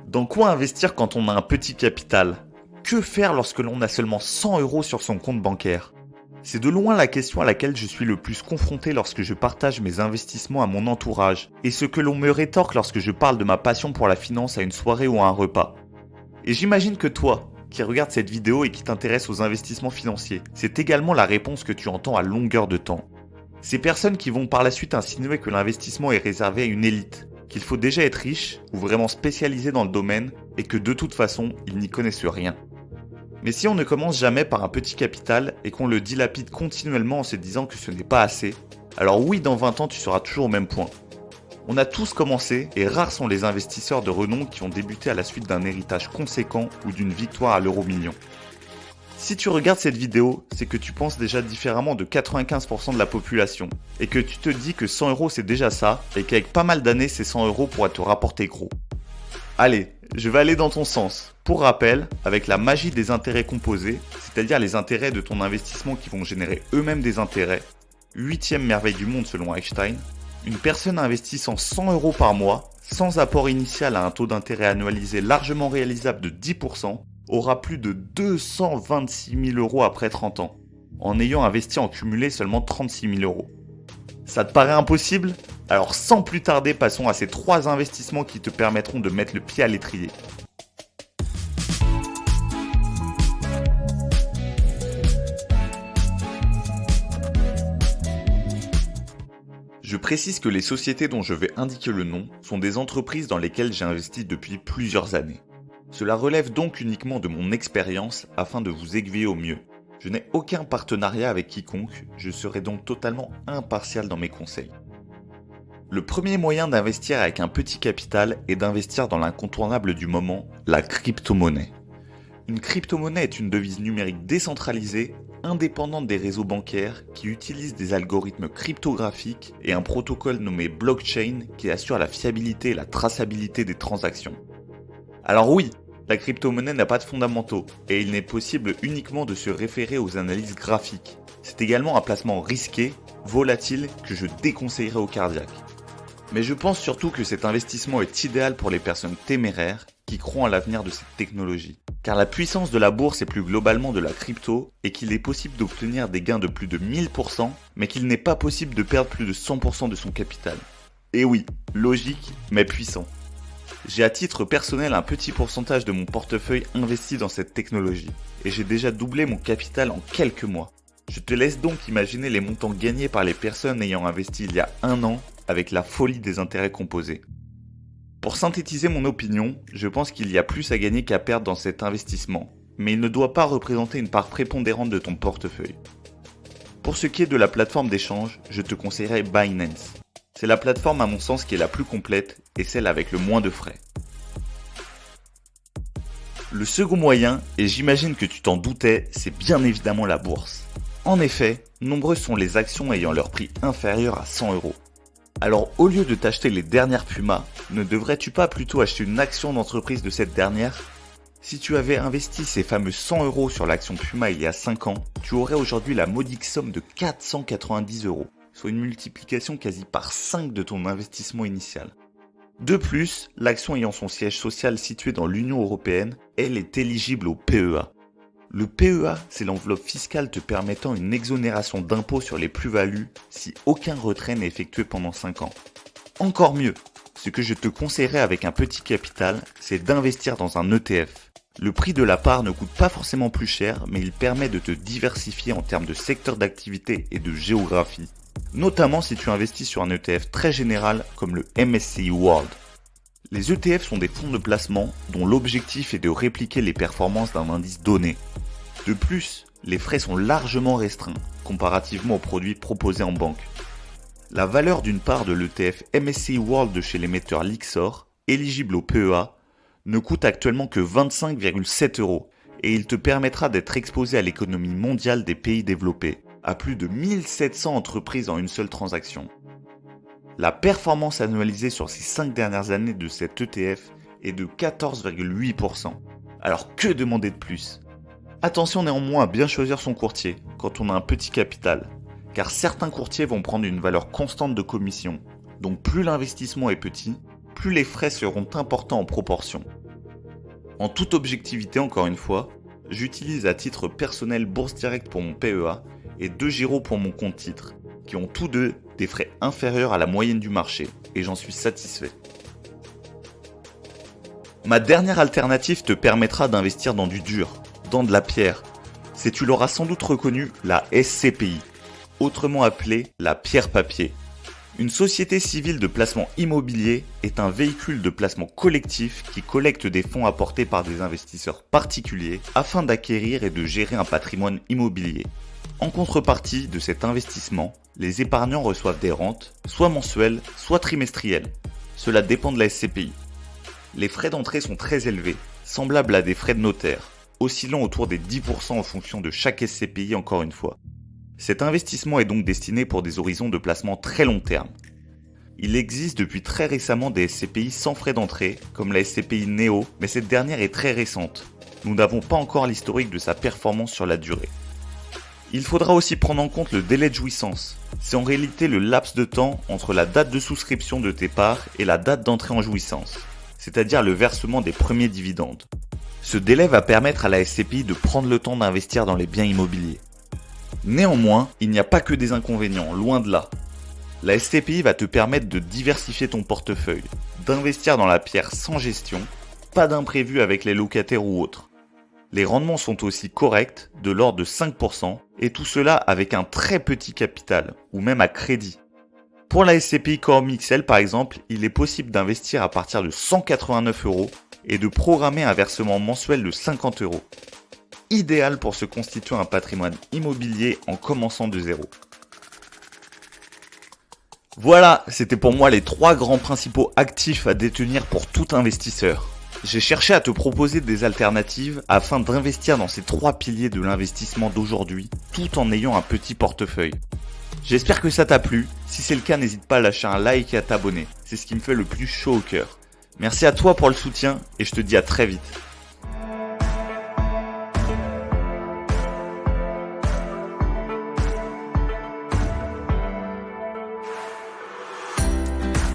Dans quoi investir quand on a un petit capital? Que faire lorsque l'on a seulement 100 € sur son compte bancaire? C'est de loin la question à laquelle je suis le plus confronté lorsque je partage mes investissements à mon entourage, et ce que l'on me rétorque lorsque je parle de ma passion pour la finance à une soirée ou à un repas. Et j'imagine que toi, qui regardes cette vidéo et qui t'intéresse aux investissements financiers, c'est également la réponse que tu entends à longueur de temps. Ces personnes qui vont par la suite insinuer que l'investissement est réservé à une élite, qu'il faut déjà être riche ou vraiment spécialisé dans le domaine et que de toute façon, ils n'y connaissent rien. Mais si on ne commence jamais par un petit capital et qu'on le dilapide continuellement en se disant que ce n'est pas assez, alors oui, dans 20 ans, tu seras toujours au même point. On a tous commencé et rares sont les investisseurs de renom qui ont débuté à la suite d'un héritage conséquent ou d'une victoire à l'euro-million. Si tu regardes cette vidéo, c'est que tu penses déjà différemment de 95% de la population et que tu te dis que 100 € c'est déjà ça et qu'avec pas mal d'années, ces 100 € pourraient te rapporter gros. Allez, je vais aller dans ton sens. Pour rappel, avec la magie des intérêts composés, c'est-à-dire les intérêts de ton investissement qui vont générer eux-mêmes des intérêts, 8e merveille du monde selon Einstein, une personne investissant 100 € par mois, sans apport initial à un taux d'intérêt annualisé largement réalisable de 10%, aura plus de 226 000 € après 30 ans, en ayant investi en cumulé seulement 36 000 €. Ça te paraît impossible? Alors sans plus tarder, passons à ces 3 investissements qui te permettront de mettre le pied à l'étrier. Je précise que les sociétés dont je vais indiquer le nom sont des entreprises dans lesquelles j'ai investi depuis plusieurs années. Cela relève donc uniquement de mon expérience afin de vous aiguiller au mieux. Je n'ai aucun partenariat avec quiconque, je serai donc totalement impartial dans mes conseils. Le premier moyen d'investir avec un petit capital est d'investir dans l'incontournable du moment, la crypto-monnaie. Une crypto-monnaie est une devise numérique décentralisée, indépendante des réseaux bancaires, qui utilise des algorithmes cryptographiques et un protocole nommé blockchain qui assure la fiabilité et la traçabilité des transactions. Alors oui, la crypto-monnaie n'a pas de fondamentaux et il n'est possible uniquement de se référer aux analyses graphiques. C'est également un placement risqué, volatile, que je déconseillerais aux cardiaques. Mais je pense surtout que cet investissement est idéal pour les personnes téméraires qui croient en l'avenir de cette technologie. Car la puissance de la bourse et plus globalement de la crypto est qu'il est possible d'obtenir des gains de plus de 1000%, mais qu'il n'est pas possible de perdre plus de 100% de son capital. Et oui, logique, mais puissant. J'ai à titre personnel un petit pourcentage de mon portefeuille investi dans cette technologie, et j'ai déjà doublé mon capital en quelques mois. Je te laisse donc imaginer les montants gagnés par les personnes ayant investi il y a 1 an avec la folie des intérêts composés. Pour synthétiser mon opinion, je pense qu'il y a plus à gagner qu'à perdre dans cet investissement, mais il ne doit pas représenter une part prépondérante de ton portefeuille. Pour ce qui est de la plateforme d'échange, je te conseillerais Binance. C'est la plateforme à mon sens qui est la plus complète et celle avec le moins de frais. Le second moyen, et j'imagine que tu t'en doutais, c'est bien évidemment la bourse. En effet, nombreuses sont les actions ayant leur prix inférieur à 100 €. Alors au lieu de t'acheter les dernières Puma, ne devrais-tu pas plutôt acheter une action d'entreprise de cette dernière? Si tu avais investi ces fameux 100 € sur l'action Puma il y a 5 ans, tu aurais aujourd'hui la modique somme de 490 €. Soit une multiplication quasi par 5 de ton investissement initial. De plus, l'action ayant son siège social situé dans l'Union européenne, elle est éligible au PEA. Le PEA, c'est l'enveloppe fiscale te permettant une exonération d'impôt sur les plus-values si aucun retrait n'est effectué pendant 5 ans. Encore mieux, ce que je te conseillerais avec un petit capital, c'est d'investir dans un ETF. Le prix de la part ne coûte pas forcément plus cher, mais il permet de te diversifier en termes de secteur d'activité et de géographie. Notamment si tu investis sur un ETF très général comme le MSCI World. Les ETF sont des fonds de placement dont l'objectif est de répliquer les performances d'un indice donné. De plus, les frais sont largement restreints comparativement aux produits proposés en banque. La valeur d'une part de l'ETF MSCI World de chez l'émetteur Lyxor, éligible au PEA, ne coûte actuellement que 25,7 € et il te permettra d'être exposé à l'économie mondiale des pays développés, à plus de 1700 entreprises en une seule transaction. La performance annualisée sur ces 5 dernières années de cet ETF est de 14,8%. Alors que demander de plus? Attention néanmoins à bien choisir son courtier quand on a un petit capital, car certains courtiers vont prendre une valeur constante de commission. Donc plus l'investissement est petit, plus les frais seront importants en proportion. En toute objectivité, encore une fois, j'utilise à titre personnel Bourse Direct pour mon PEA et 2Giro pour mon compte titre, qui ont tous deux des frais inférieurs à la moyenne du marché, et j'en suis satisfait. Ma dernière alternative te permettra d'investir dans du dur, dans de la pierre. C'est, tu l'auras sans doute reconnu, la SCPI, autrement appelée la pierre papier. Une société civile de placement immobilier est un véhicule de placement collectif qui collecte des fonds apportés par des investisseurs particuliers afin d'acquérir et de gérer un patrimoine immobilier. En contrepartie de cet investissement, les épargnants reçoivent des rentes, soit mensuelles, soit trimestrielles. Cela dépend de la SCPI. Les frais d'entrée sont très élevés, semblables à des frais de notaire, oscillant autour des 10% en fonction de chaque SCPI encore une fois. Cet investissement est donc destiné pour des horizons de placement très long terme. Il existe depuis très récemment des SCPI sans frais d'entrée, comme la SCPI Neo, mais cette dernière est très récente. Nous n'avons pas encore l'historique de sa performance sur la durée. Il faudra aussi prendre en compte le délai de jouissance. C'est en réalité le laps de temps entre la date de souscription de tes parts et la date d'entrée en jouissance, c'est-à-dire le versement des premiers dividendes. Ce délai va permettre à la SCPI de prendre le temps d'investir dans les biens immobiliers. Néanmoins, il n'y a pas que des inconvénients, loin de là. La SCPI va te permettre de diversifier ton portefeuille, d'investir dans la pierre sans gestion, pas d'imprévu avec les locataires ou autres. Les rendements sont aussi corrects, de l'ordre de 5%, et tout cela avec un très petit capital, ou même à crédit. Pour la SCPI Core Mixel par exemple, il est possible d'investir à partir de 189 € et de programmer un versement mensuel de 50 €. Idéal pour se constituer un patrimoine immobilier en commençant de zéro. Voilà, c'était pour moi les 3 grands principaux actifs à détenir pour tout investisseur. J'ai cherché à te proposer des alternatives afin d'investir dans ces 3 piliers de l'investissement d'aujourd'hui, tout en ayant un petit portefeuille. J'espère que ça t'a plu. Si c'est le cas, n'hésite pas à lâcher un like et à t'abonner. C'est ce qui me fait le plus chaud au cœur. Merci à toi pour le soutien et je te dis à très vite.